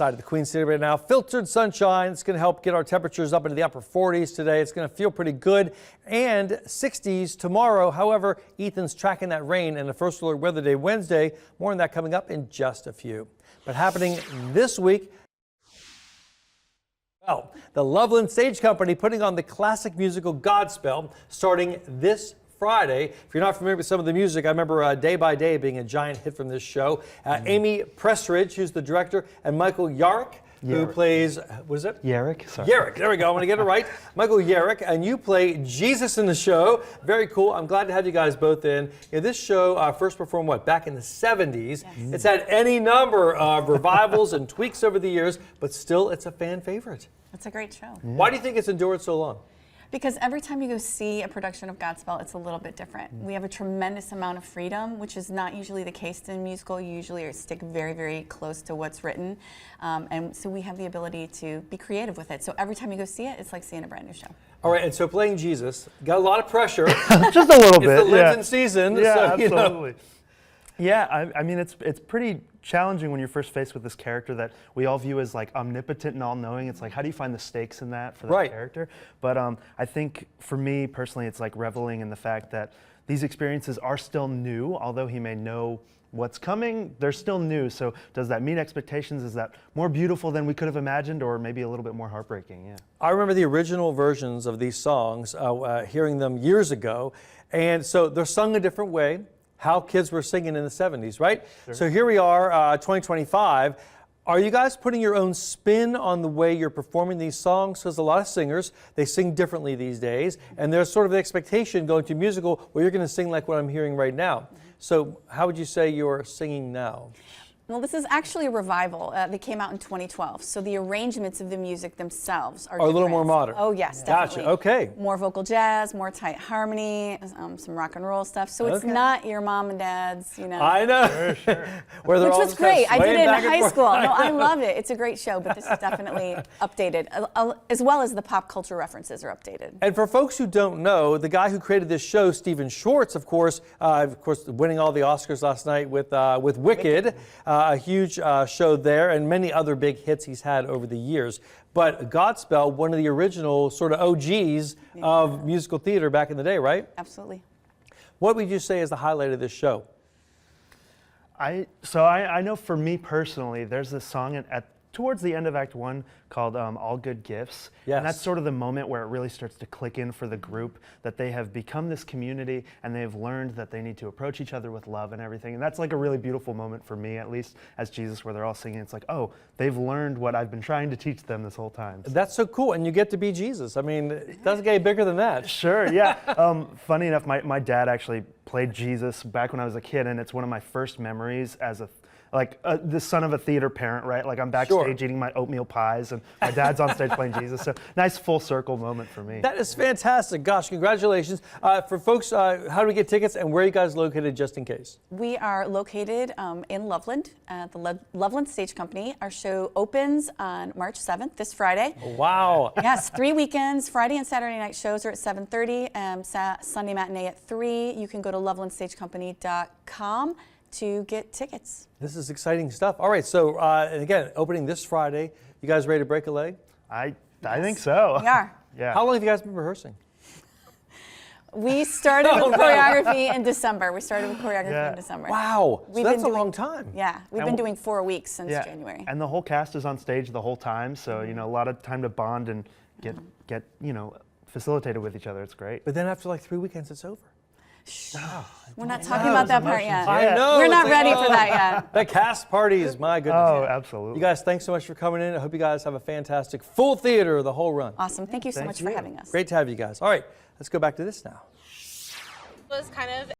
Side of the Queen City right now. Filtered sunshine. It's going to help get our temperatures up into the upper 40s today. It's going to feel pretty good, and 60s tomorrow. However, Ethan's tracking that rain and the first alert weather day Wednesday. More on that coming up in just a few. But happening this week, well, the Loveland Stage Company putting on the classic musical Godspell starting this Friday. If you're not familiar with some of the music, I remember Day by Day being a giant hit from this show. Amy Pressridge, who's the director, and Michael Yarrick, who plays, what is it? Yarrick, sorry. Yarrick, there we go, I'm going to get it right. Michael Yarrick, and you play Jesus in the show. Very cool. I'm glad to have you guys both in. This show first performed, back in the 70s. Yes. It's had any number of revivals and tweaks over the years, but still it's a fan favorite. It's a great show. Yeah. Why do you think it's endured so long? Because every time you go see a production of Godspell, it's a little bit different. We have a tremendous amount of freedom, which is not usually the case in a musical. You usually stick very, very close to what's written. And so we have the ability to be creative with it. So every time you go see it, it's like seeing a brand new show. All right, and so playing Jesus, got a lot of pressure. Just a little bit. It's the Lenten season. Yeah, so, absolutely. Yeah, I mean, it's pretty challenging when you're first faced with this character that we all view as like omnipotent and all-knowing. It's like, how do you find the stakes in that for that character? But I think for me personally, it's like reveling in the fact that these experiences are still new, although he may know what's coming, they're still new. So does that meet expectations? Is that more beautiful than we could have imagined, or maybe a little bit more heartbreaking? Yeah. I remember the original versions of these songs, hearing them years ago, and so they're sung a different way. How kids were singing in the 70s, right? Sure. So here we are, 2025. Are you guys putting your own spin on the way you're performing these songs? Because a lot of singers, they sing differently these days, and there's sort of the expectation going to a musical where you're going to sing like what I'm hearing right now. So how would you say you're singing now? Well, this is actually a revival. They came out in 2012, so the arrangements of the music themselves are a little more modern. Oh, yes, definitely. Gotcha, okay. More vocal jazz, more tight harmony, some rock and roll stuff. So it's not your mom and dad's, I know. Sure. Which was great. I did it in high school. No, I love it. It's a great show, but this is definitely updated, as well as the pop culture references are updated. And for folks who don't know, the guy who created this show, Stephen Schwartz, of course, winning all the Oscars last night with Wicked. A huge show there, and many other big hits he's had over the years. But Godspell, one of the original sort of OGs of musical theater back in the day, right? Absolutely. What would you say is the highlight of this show? I know for me personally, there's this song towards the end of Act 1 called All Good Gifts. Yes. And that's sort of the moment where it really starts to click in for the group, that they have become this community and they've learned that they need to approach each other with love and everything. And that's like a really beautiful moment for me, at least as Jesus, where they're all singing. It's like, oh, they've learned what I've been trying to teach them this whole time. So. That's so cool. And you get to be Jesus. I mean, it doesn't get bigger than that. Sure, yeah. Funny enough, my dad actually played Jesus back when I was a kid, and it's one of my first memories as the son of a theater parent, right? Like I'm backstage eating my oatmeal pies, and my dad's on stage playing Jesus. So nice full circle moment for me. That is fantastic. Gosh, congratulations. For folks, how do we get tickets, and where are you guys located, just in case? We are located in Loveland at the Loveland Stage Company. Our show opens on March 7th, this Friday. Wow. Yes, 3 weekends. Friday and Saturday night shows are at 7:30, Sunday matinee at 3. You can go to lovelandstagecompany.com to get tickets. This is exciting stuff. All right, so and again, opening this Friday. You guys ready to break a leg? I think so. We are. Yeah. How long have you guys been rehearsing? We started with choreography in December. In December. Wow, so that's a long time. Yeah, we've been doing 4 weeks since January. And the whole cast is on stage the whole time, so a lot of time to bond and get facilitated with each other. It's great. But then after like 3 weekends, it's over. We're not talking about that part yet. I know. We're not ready for that yet. The cast parties, my goodness. Oh, absolutely. You guys, thanks so much for coming in. I hope you guys have a fantastic full theater the whole run. Awesome. Thank you so much for having us. Great to have you guys. All right, let's go back to this now. Was kind of